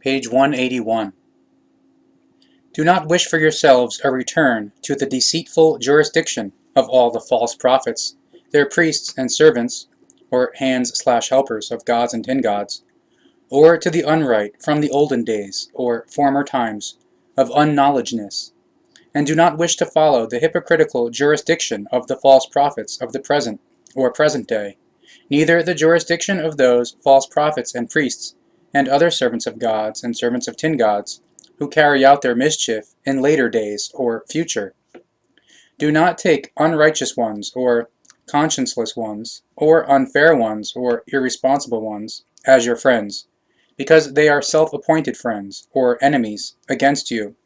Page 181. Do not wish for yourselves a return to the deceitful jurisdiction of all the false prophets, their priests and servants, or hands/helpers of gods and tin gods, or to the unright from the olden days, or former times, of unknowledgeness, and do not wish to follow the hypocritical jurisdiction of the false prophets of the present, or present day, neither the jurisdiction of those false prophets and priests, and other servants of gods and servants of tin gods, who carry out their mischief in later days or future. Do not take unrighteous ones, or conscienceless ones, or unfair ones, or irresponsible ones, as your friends, because they are self-appointed friends, or enemies, against you.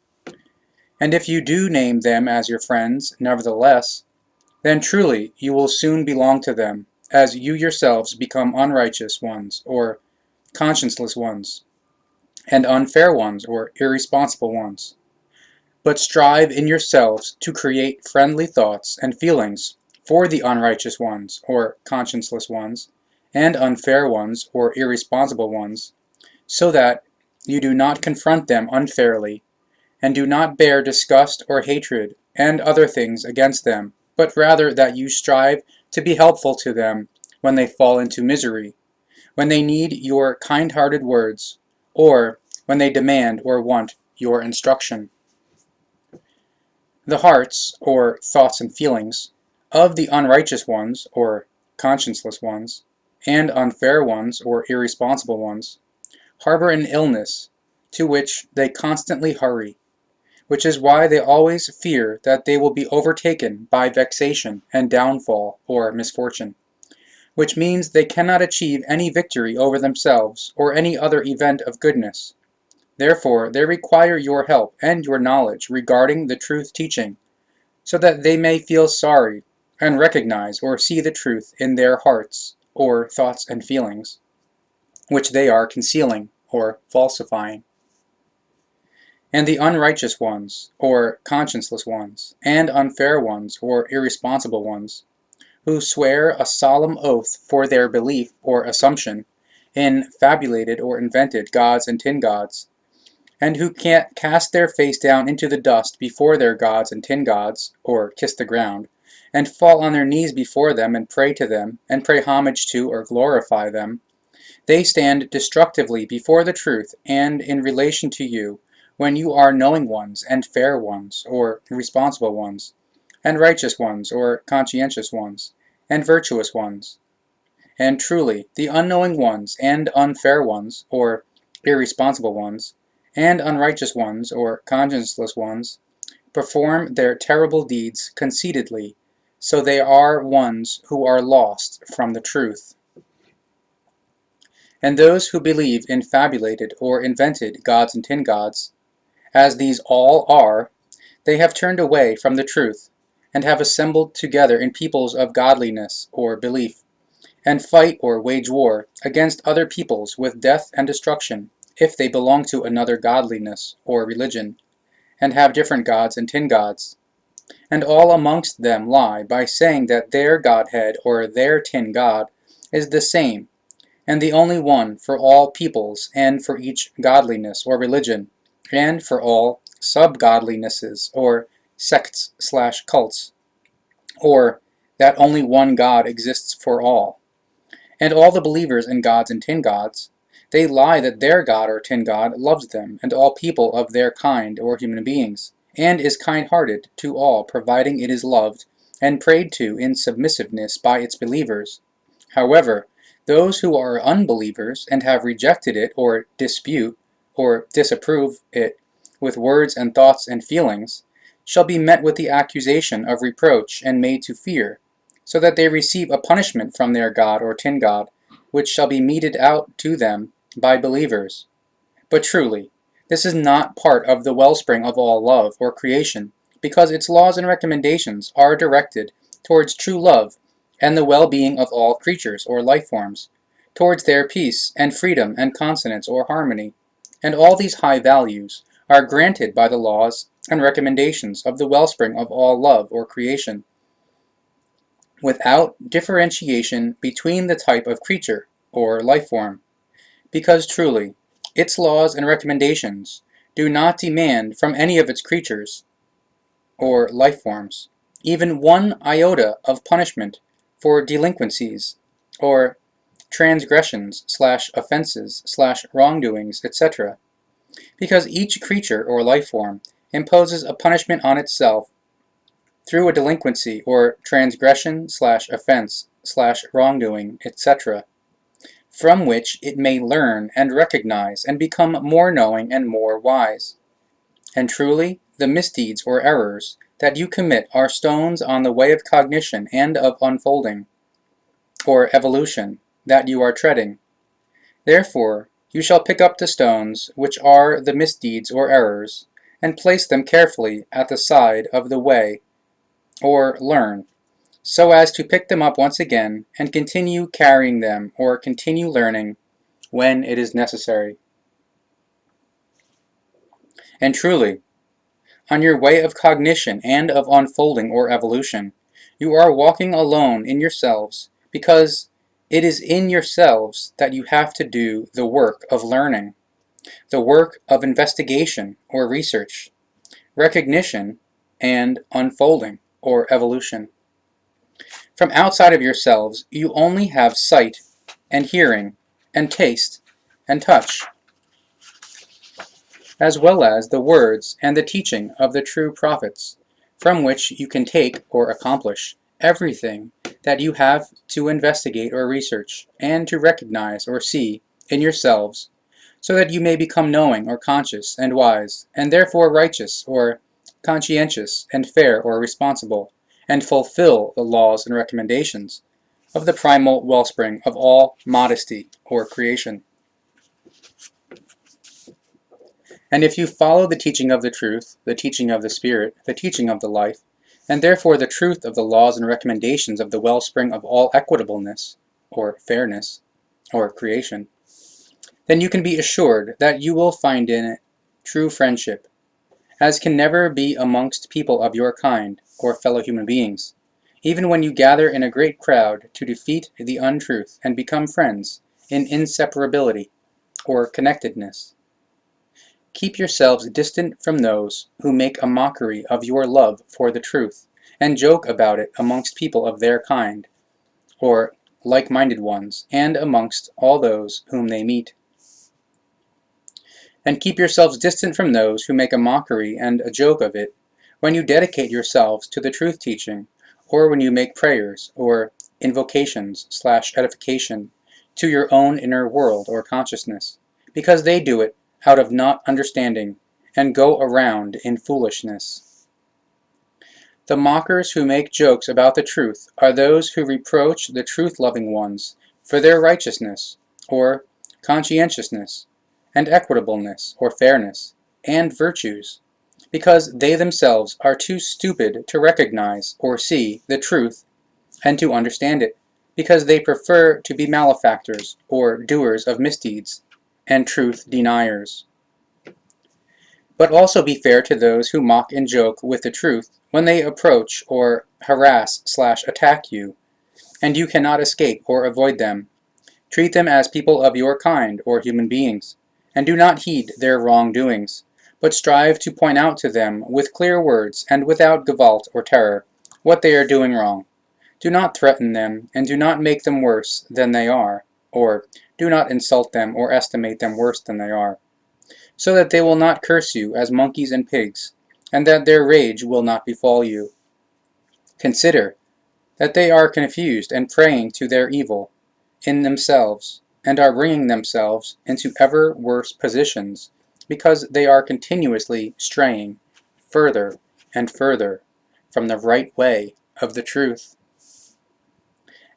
And if you do name them as your friends, nevertheless, then truly you will soon belong to them, as you yourselves become unrighteous ones, or conscienceless ones, and unfair ones, or irresponsible ones. But strive in yourselves to create friendly thoughts and feelings for the unrighteous ones, or conscienceless ones, and unfair ones, or irresponsible ones, so that you do not confront them unfairly, and do not bear disgust or hatred and other things against them, but rather that you strive to be helpful to them when they fall into misery, when they need your kind-hearted words, or when they demand or want your instruction. The hearts, or thoughts and feelings, of the unrighteous ones, or conscienceless ones, and unfair ones, or irresponsible ones, harbor an illness to which they constantly hurry, which is why they always fear that they will be overtaken by vexation and downfall or misfortune, which means they cannot achieve any victory over themselves or any other event of goodness. Therefore, they require your help and your knowledge regarding the truth teaching, so that they may feel sorry and recognize or see the truth in their hearts, or thoughts and feelings, which they are concealing or falsifying. And the unrighteous ones, or conscienceless ones, and unfair ones, or irresponsible ones, who swear a solemn oath for their belief or assumption in fabulated or invented gods and tin gods, and who can't cast their face down into the dust before their gods and tin gods, or kiss the ground, and fall on their knees before them and pray to them, and pay homage to or glorify them, they stand destructively before the truth and in relation to you, when you are knowing ones, and fair ones, or responsible ones, and righteous ones, or conscientious ones, and virtuous ones. And truly, the unknowing ones, and unfair ones, or irresponsible ones, and unrighteous ones, or conscienceless ones, perform their terrible deeds conceitedly, so they are ones who are lost from the truth. And those who believe in fabulated or invented gods and tin gods, as these all are, they have turned away from the truth, and have assembled together in peoples of godliness or belief, and fight or wage war against other peoples with death and destruction, if they belong to another godliness or religion, and have different gods and tin gods. And all amongst them lie by saying that their godhead or their tin god is the same, and the only one for all peoples, and for each godliness or religion, and for all sub-godlinesses or sects/cults, or that only one God exists for all. And all the believers in gods and tin gods, they lie that their god or tin god loves them and all people of their kind or human beings, and is kind-hearted to all, providing it is loved and prayed to in submissiveness by its believers. However, those who are unbelievers and have rejected it, or dispute or disapprove it with words and thoughts and feelings, shall be met with the accusation of reproach and made to fear, so that they receive a punishment from their god or tin god, which shall be meted out to them by believers. But truly, this is not part of the wellspring of all love or creation, because its laws and recommendations are directed towards true love and the well-being of all creatures or life forms, towards their peace and freedom and consonance or harmony, and all these high values are granted by the laws and recommendations of the wellspring of all love or creation, without differentiation between the type of creature or life form, because truly, Its laws and recommendations do not demand from any of its creatures or life forms even one iota of punishment for delinquencies or transgressions/offenses/wrongdoings, etc., because each creature or life form imposes a punishment on itself through a delinquency or transgression/offense/wrongdoing, etc., from which it may learn and recognize and become more knowing and more wise. And truly, the misdeeds or errors that you commit are stones on the way of cognition and of unfolding, or evolution, that you are treading. Therefore, you shall pick up the stones, which are the misdeeds or errors, and place them carefully at the side of the way, or learn, so as to pick them up once again and continue carrying them or continue learning when it is necessary. And truly, on your way of cognition and of unfolding or evolution, you are walking alone in yourselves, because it is in yourselves that you have to do the work of learning, the work of investigation or research, recognition, and unfolding or evolution. From outside of yourselves, you only have sight and hearing and taste and touch, as well as the words and the teaching of the true prophets, from which you can take or accomplish everything that you have to investigate or research, and to recognize or see in yourselves, so that you may become knowing or conscious and wise, and therefore righteous or conscientious and fair or responsible, and fulfill the laws and recommendations of the primal wellspring of all modesty or creation. And if you follow the teaching of the truth, the teaching of the Spirit, the teaching of the life, and therefore the truth of the laws and recommendations of the wellspring of all equitableness, or fairness, or creation, then you can be assured that you will find in it true friendship, as can never be amongst people of your kind, or fellow human beings, even when you gather in a great crowd to defeat the untruth and become friends in inseparability, or connectedness. Keep yourselves distant from those who make a mockery of your love for the truth, and joke about it amongst people of their kind, or like-minded ones, and amongst all those whom they meet. And keep yourselves distant from those who make a mockery and a joke of it, when you dedicate yourselves to the truth-teaching, or when you make prayers, or invocations/edification to your own inner world or consciousness, because they do it out of not understanding, and go around in foolishness. The mockers who make jokes about the truth are those who reproach the truth-loving ones for their righteousness, or conscientiousness, and equitableness, or fairness, and virtues, because they themselves are too stupid to recognize or see the truth and to understand it, because they prefer to be malefactors, or doers of misdeeds, and truth deniers. But also be fair to those who mock and joke with the truth when they approach or harass/attack you, and you cannot escape or avoid them. Treat them as people of your kind, or human beings, and do not heed their wrongdoings, but strive to point out to them with clear words and without gavolt or terror what they are doing wrong. Do not threaten them, and do not make them worse than they are, or do not insult them or estimate them worse than they are, so that they will not curse you as monkeys and pigs, and that their rage will not befall you. Consider that they are confused and praying to their evil in themselves, and are bringing themselves into ever worse positions, because they are continuously straying further and further from the right way of the truth.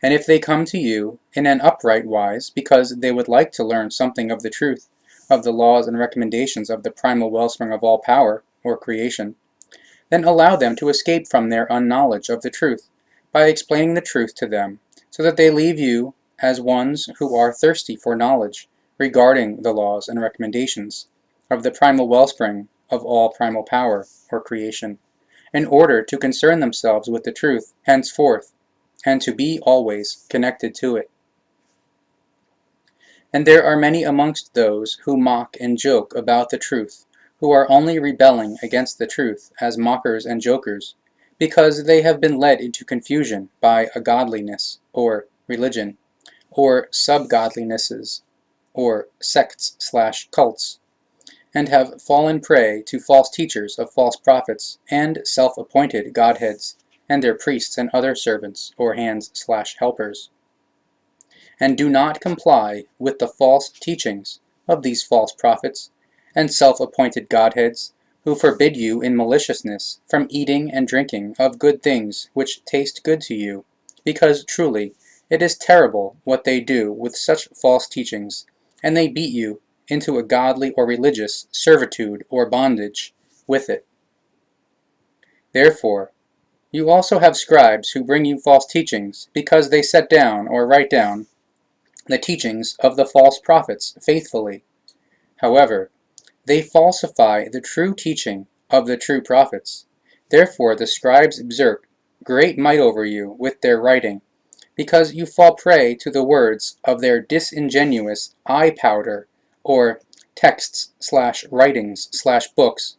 And if they come to you in an upright wise, because they would like to learn something of the truth, of the laws and recommendations of the primal wellspring of all power, or creation, then allow them to escape from their unknowledge of the truth, by explaining the truth to them, so that they leave you as ones who are thirsty for knowledge regarding the laws and recommendations of the primal wellspring of all primal power, or creation, in order to concern themselves with the truth henceforth, and to be always connected to it. And there are many amongst those who mock and joke about the truth, who are only rebelling against the truth as mockers and jokers, because they have been led into confusion by a godliness, or religion, or sub-godlinesses, or sects/cults, and have fallen prey to false teachers of false prophets, and self-appointed godheads, and their priests and other servants, or hands/helpers, and do not comply with the false teachings of these false prophets and self-appointed godheads, who forbid you in maliciousness from eating and drinking of good things which taste good to you, because truly it is terrible what they do with such false teachings, and they beat you into a godly or religious servitude or bondage with it. Therefore, you also have scribes who bring you false teachings, because they set down or write down the teachings of the false prophets faithfully. However, they falsify the true teaching of the true prophets. Therefore the scribes exert great might over you with their writing, because you fall prey to the words of their disingenuous eye powder, or texts/writings/books,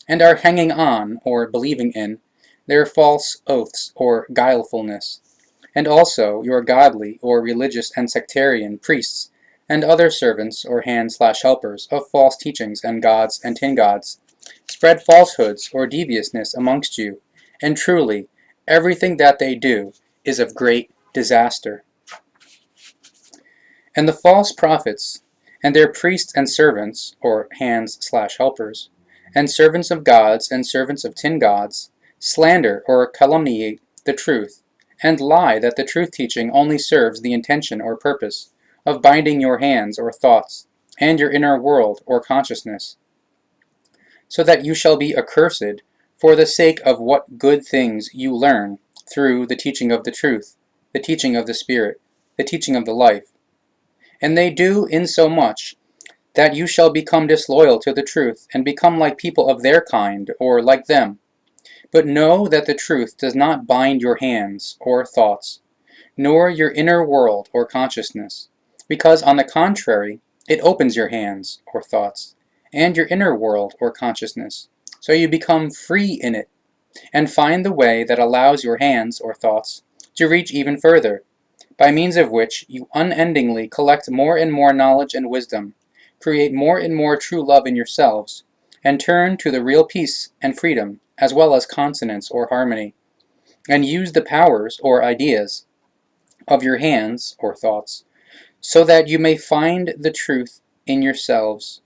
and are hanging on, or believing in, their false oaths or guilefulness. And also your godly or religious and sectarian priests and other servants or hands/helpers of false teachings and gods and tin gods spread falsehoods or deviousness amongst you, and truly everything that they do is of great disaster. And the false prophets and their priests and servants, or hands/helpers, and servants of gods and servants of tin gods, slander or calumniate the truth, and lie that the truth teaching only serves the intention or purpose of binding your hands or thoughts, and your inner world or consciousness, so that you shall be accursed for the sake of what good things you learn through the teaching of the truth, the teaching of the Spirit, the teaching of the life. And they do insomuch that you shall become disloyal to the truth, and become like people of their kind, or like them. But know that the truth does not bind your hands or thoughts, nor your inner world or consciousness, because on the contrary, it opens your hands or thoughts, and your inner world or consciousness, so you become free in it, and find the way that allows your hands or thoughts to reach even further, by means of which you unendingly collect more and more knowledge and wisdom, create more and more true love in yourselves, and turn to the real peace and freedom, as well as consonance or harmony, and use the powers or ideas of your hands or thoughts, so that you may find the truth in yourselves,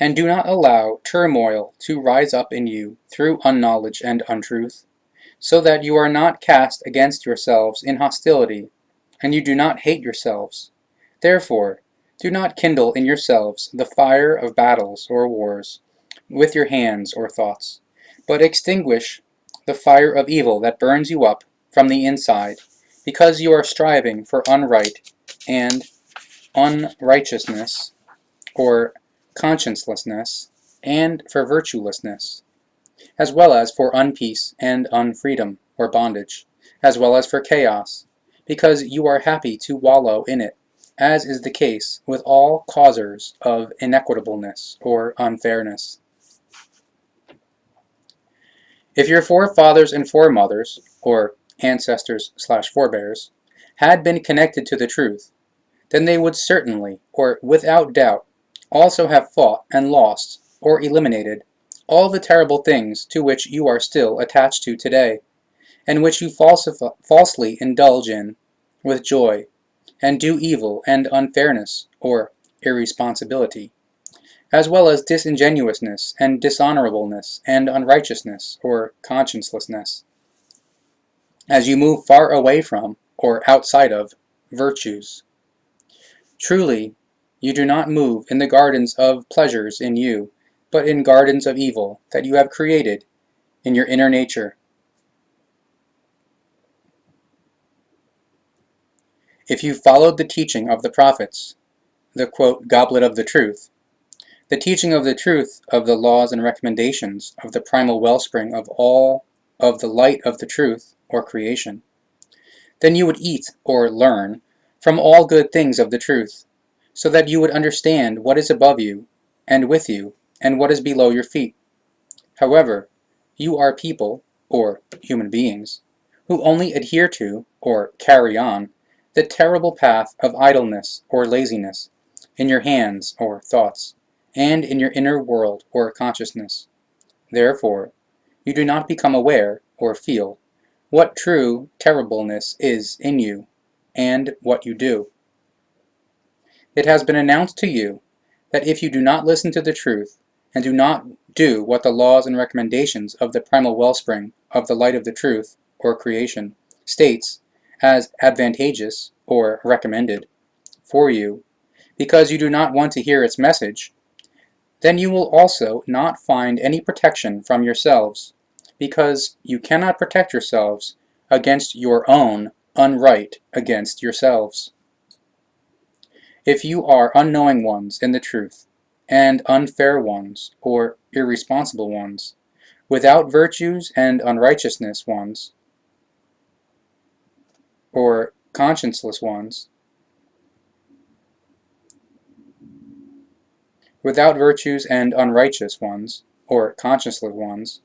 and do not allow turmoil to rise up in you through unknowledge and untruth, so that you are not cast against yourselves in hostility, and you do not hate yourselves. Therefore, do not kindle in yourselves the fire of battles or wars with your hands or thoughts, but extinguish the fire of evil that burns you up from the inside, because you are striving for unright and unrighteousness, or consciencelessness, and for virtuelessness, as well as for unpeace and unfreedom, or bondage, as well as for chaos, because you are happy to wallow in it, as is the case with all causers of inequitableness or unfairness. If your forefathers and foremothers, or ancestors/forebears, had been connected to the truth, then they would certainly, or without doubt, also have fought and lost, or eliminated, all the terrible things to which you are still attached to today, and which you falsely indulge in with joy, and do evil and unfairness, or irresponsibility, as well as disingenuousness and dishonorableness and unrighteousness, or consciencelessness, as you move far away from, or outside of, virtues. Truly, you do not move in the gardens of pleasures in you, but in gardens of evil that you have created in your inner nature. If you followed the teaching of the prophets, the Goblet of the Truth, the teaching of the truth of the laws and recommendations of the primal wellspring of all of the light of the truth, or creation, then you would eat, or learn, from all good things of the truth, so that you would understand what is above you and with you and what is below your feet. However, you are people, or human beings, who only adhere to, or carry on, the terrible path of idleness or laziness in your hands or thoughts, and in your inner world or consciousness. Therefore, you do not become aware, or feel, what true terribleness is in you, and what you do. It has been announced to you that if you do not listen to the truth, and do not do what the laws and recommendations of the primal wellspring of the light of the truth, or creation, states as advantageous, or recommended, for you, because you do not want to hear its message, then you will also not find any protection from yourselves, because you cannot protect yourselves against your own unright against yourselves. If you are unknowing ones in the truth, and unfair ones, or irresponsible ones, without virtues and unrighteousness ones, or conscienceless ones, without virtues and unrighteous ones, or conscienceless ones,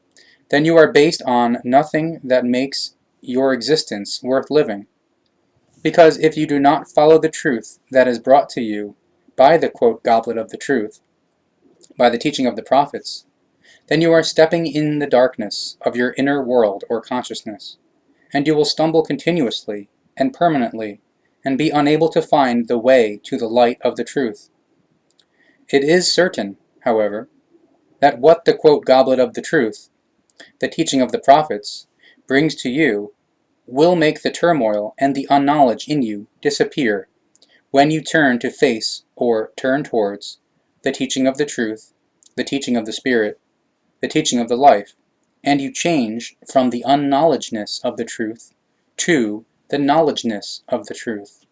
then you are based on nothing that makes your existence worth living. Because if you do not follow the truth that is brought to you by the Goblet of the Truth, by the teaching of the prophets, then you are stepping in the darkness of your inner world or consciousness, and you will stumble continuously and permanently, and be unable to find the way to the light of the truth. It is certain, however, that what the Goblet of the Truth, the teaching of the prophets, brings to you will make the turmoil and the unknowledge in you disappear when you turn to face, or turn towards, the teaching of the truth, the teaching of the Spirit, the teaching of the life, and you change from the unknowledgeness of the truth to the knowledgeness of the truth,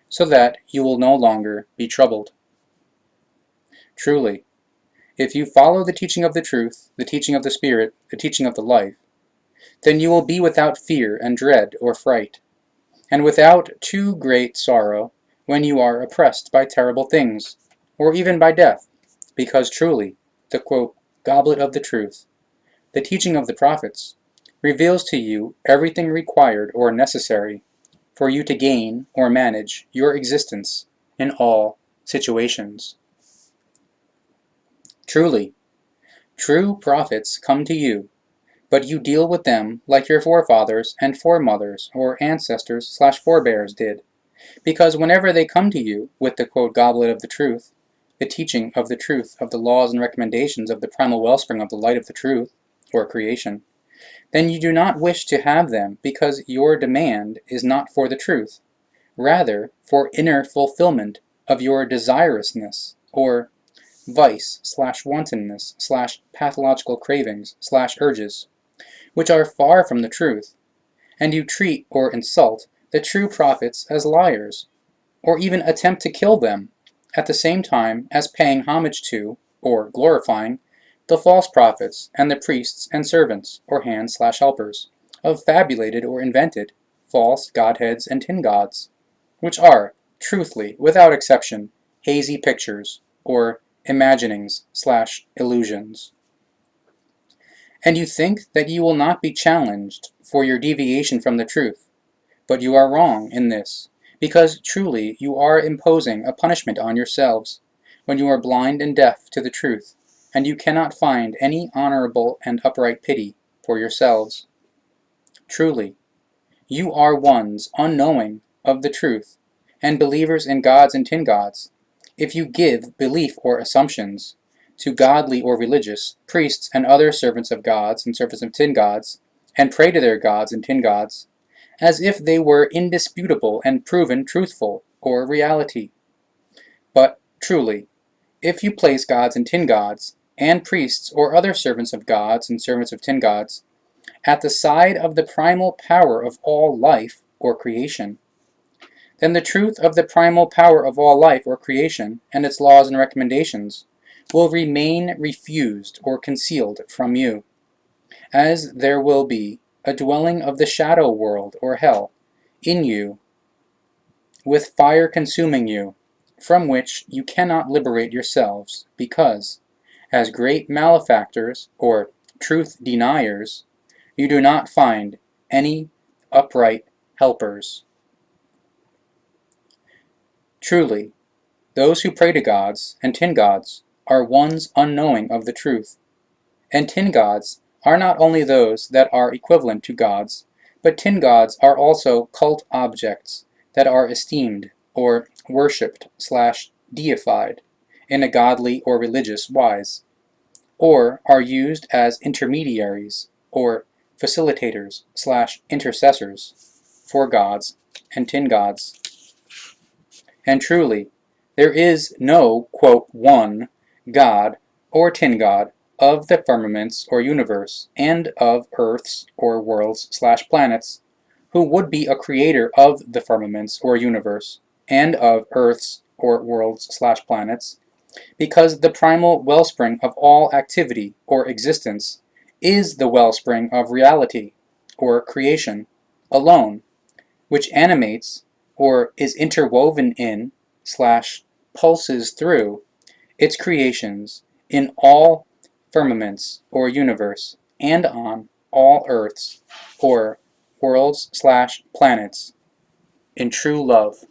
so that you will no longer be troubled. Truly, if you follow the teaching of the truth, the teaching of the Spirit, the teaching of the life, then you will be without fear and dread or fright, and without too great sorrow when you are oppressed by terrible things, or even by death, because truly, the Goblet of the Truth, the teaching of the prophets, reveals to you everything required or necessary for you to gain or manage your existence in all situations. Truly, true prophets come to you, but you deal with them like your forefathers and foremothers or ancestors/forebears did, because whenever they come to you with the Goblet of the Truth, the teaching of the truth of the laws and recommendations of the primal wellspring of the light of the truth, or creation, then you do not wish to have them because your demand is not for the truth, rather for inner fulfillment of your desirousness, or vice/wantonness/pathological cravings/urges, which are far from the truth, and you treat or insult the true prophets as liars, or even attempt to kill them, at the same time as paying homage to, or glorifying, the false prophets and the priests and servants, or hands/helpers, of fabulated or invented, false godheads and tin gods, which are, truthfully, without exception, hazy pictures, or imaginings/illusions. And you think that you will not be challenged for your deviation from the truth, but you are wrong in this, because truly you are imposing a punishment on yourselves, when you are blind and deaf to the truth, and you cannot find any honorable and upright pity for yourselves. Truly, you are ones unknowing of the truth, and believers in gods and tin gods, if you give belief or assumptions to godly or religious, priests and other servants of gods and servants of tin gods, and pray to their gods and tin gods, as if they were indisputable and proven truthful, or reality. But, truly, if you place gods and tin gods, and priests or other servants of gods and servants of tin gods, at the side of the primal power of all life, or creation, then the truth of the primal power of all life, or creation, and its laws and recommendations, will remain refused or concealed from you, as there will be a dwelling of the shadow world, or hell, in you, with fire consuming you, from which you cannot liberate yourselves, because, as great malefactors or truth deniers, you do not find any upright helpers. Truly, those who pray to gods and tin gods are ones unknowing of the truth. And tin gods are not only those that are equivalent to gods, but tin gods are also cult objects that are esteemed or worshipped/deified in a godly or religious wise, or are used as intermediaries or facilitators/intercessors for gods and tin gods. And truly, there is no, one God or tin god of the firmaments or universe, and of earths or worlds/planets, who would be a creator of the firmaments or universe, and of earths or worlds/planets, because the primal wellspring of all activity or existence is the wellspring of reality or creation alone, which animates or is interwoven in/pulses through its creations in all firmaments or universe, and on all earths or worlds/planets in true love.